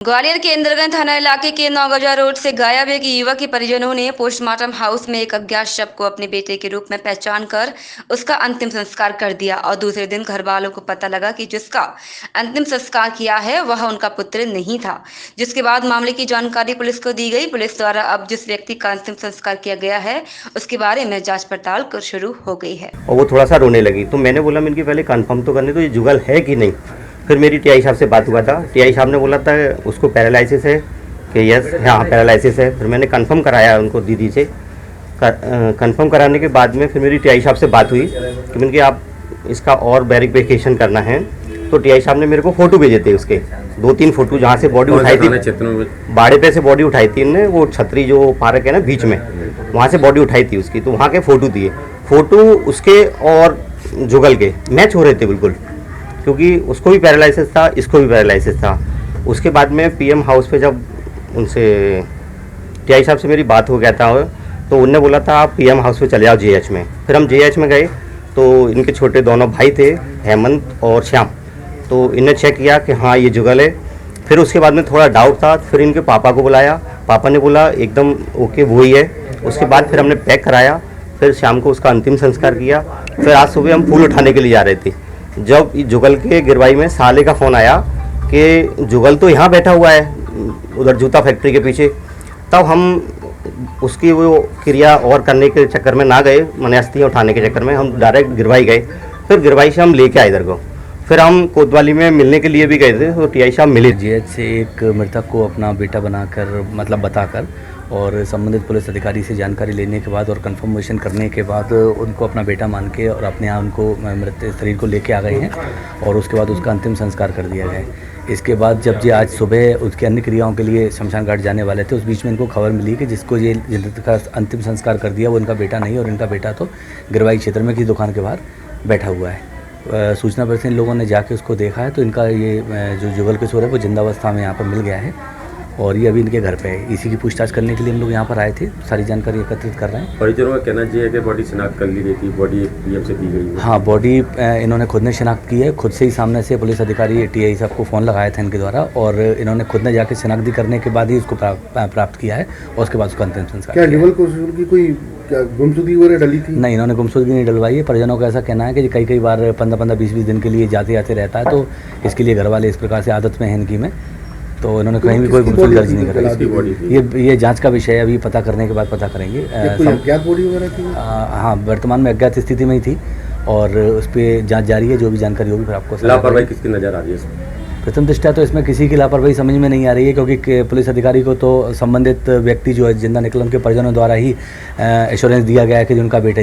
ग्वालियर के इंद्रगंज थाना इलाके के नौगजा रोड से गायब एक युवक के परिजनों ने पोस्टमार्टम हाउस में एक अज्ञात शव को अपने बेटे के रूप में पहचान कर उसका अंतिम संस्कार कर दिया और दूसरे दिन घर वालों को पता लगा कि जिसका अंतिम संस्कार किया है वह उनका पुत्र नहीं था, जिसके बाद मामले की जानकारी पुलिस को दी गई। पुलिस द्वारा अब जिस व्यक्ति का अंतिम संस्कार किया गया है उसके बारे में जाँच पड़ताल शुरू हो गई है। और वो थोड़ा सा रोने लगी तो मैंने बोला मैं इनकी पहले कंफर्म तो करने, तो ये जुगल है कि नहीं। फिर मेरी टीआई साहब से बात हुआ था, टीआई साहब ने बोला था उसको पैरालिसिस है कि यस हाँ पैरालिसिस है। फिर मैंने कंफर्म कराया उनको दीदी से, कंफर्म कराने के बाद में फिर मेरी टीआई साहब से बात हुई कि मैंने कि आप इसका और वेरिफिकेशन करना है। तो टीआई साहब ने मेरे को फ़ोटो भेजे थे, उसके 2-3 फोटो जहाँ से बॉडी उठाई थी, बाड़े पे से बॉडी उठाई थी इनने, वो छतरी जो पार्क है ना बीच में, वहाँ से बॉडी उठाई थी उसकी। तो वहाँ के फ़ोटो दिए, फ़ोटो उसके और जुगल के मैच हो रहे थे बिल्कुल, क्योंकि उसको भी पैरालिसिस था, इसको भी पैरालिसिस था। उसके बाद में पीएम हाउस पे जब उनसे टीआई साहब से मेरी बात हो गया था तो उनने बोला था आप पीएम हाउस पे चले जाओ जेएच में। फिर हम जेएच में गए तो इनके छोटे दोनों भाई थे, हेमंत और श्याम, तो इन्हें चेक किया कि हाँ ये जुगल है। फिर उसके बाद में थोड़ा डाउट था, फिर इनके पापा को बुलाया, पापा ने बोला एकदम ओके वही है। उसके बाद फिर हमने पैक कराया, फिर शाम को उसका अंतिम संस्कार किया। फिर आज सुबह हम फूल उठाने के लिए जा रहे थे, जब जुगल के गिरवाई में साले का फ़ोन आया कि जुगल तो यहाँ बैठा हुआ है उधर जूता फैक्ट्री के पीछे। तब हम उसकी वो क्रिया और करने के चक्कर में ना गए, मैंने अस्थियाँ उठाने के चक्कर में हम डायरेक्ट गिरवाई गए। फिर गिरवाई से हम लेके आए इधर को, फिर हम कोतवाली में मिलने के लिए भी गए थे, तो टीआई साहब मिले। जेएच से एक मृतक को अपना बेटा बनाकर मतलब बताकर और संबंधित पुलिस अधिकारी से जानकारी लेने के बाद और कंफर्मेशन करने के बाद उनको अपना बेटा मान के और अपने यहाँ उनको मृत शरीर को लेके आ गए हैं और उसके बाद उसका अंतिम संस्कार कर दिया गया है। इसके बाद जब ये आज सुबह उसकी अन्य क्रियाओं के लिए शमशान घाट जाने वाले थे, उस बीच में इनको खबर मिली कि जिसको ये जिनका अंतिम संस्कार कर दिया वो इनका बेटा नहीं, और इनका बेटा तो गिरवाई क्षेत्र में किसी दुकान के बाहर बैठा हुआ है। सूचना पर से इन लोगों ने जाके उसको देखा है तो इनका ये जो जुगल किशोर है वो जिंदावस्था में यहाँ पर मिल गया है और ये अभी इनके घर पे है। इसी की पूछताछ करने के लिए हम लोग यहाँ पर आए थे, सारी जानकारी एकत्रित कर रहे हैं। परिजनों का कहना है कि बॉडी शिनाख्त कर ली गई थी, बॉडी पीएम से दी गई है। हाँ, बॉडी इन्होंने खुद ने शिनाख्त की है, खुद से ही सामने से पुलिस अधिकारी टीआई साहब को फ़ोन लगाया था इनके द्वारा और इन्होंने खुद ने जाकर शिनाख्ती करने के बाद ही उसको प्राप्त किया है और उसके बाद उसका अंतिम संस्कार। क्या जुगल किशोर की कोई गुमशुदगी वगैरह डली थी? नहीं, इन्होंने गुमशुदगी नहीं डलवाई है। परिजनों का ऐसा कहना है कि कई बार 15-15, 20-20 दिन के लिए जाते रहता है, तो इसके लिए घर वाले इस प्रकार से आदत में है इनकी में, तो इन्होंने कहीं भी कोई गुमशुदगी दर्ज नहीं करा। ये जांच का विषय है, अभी पता करने के बाद पता करेंगे। अज्ञात बॉडी वगैरह थी? हाँ, वर्तमान में अज्ञात स्थिति में ही थी और उस पर जांच जारी है। जो भी जानकारी होगी फिर आपको। लापरवाही किसकी नजर आ रही है? प्रथम दृष्टया तो इसमें किसी की लापरवाही समझ में नहीं आ रही है, क्योंकि पुलिस अधिकारी को तो संबंधित व्यक्ति जो है जिंदा निकल उनके परिजनों द्वारा ही एश्योरेंस दिया गया है कि जो उनका बेटा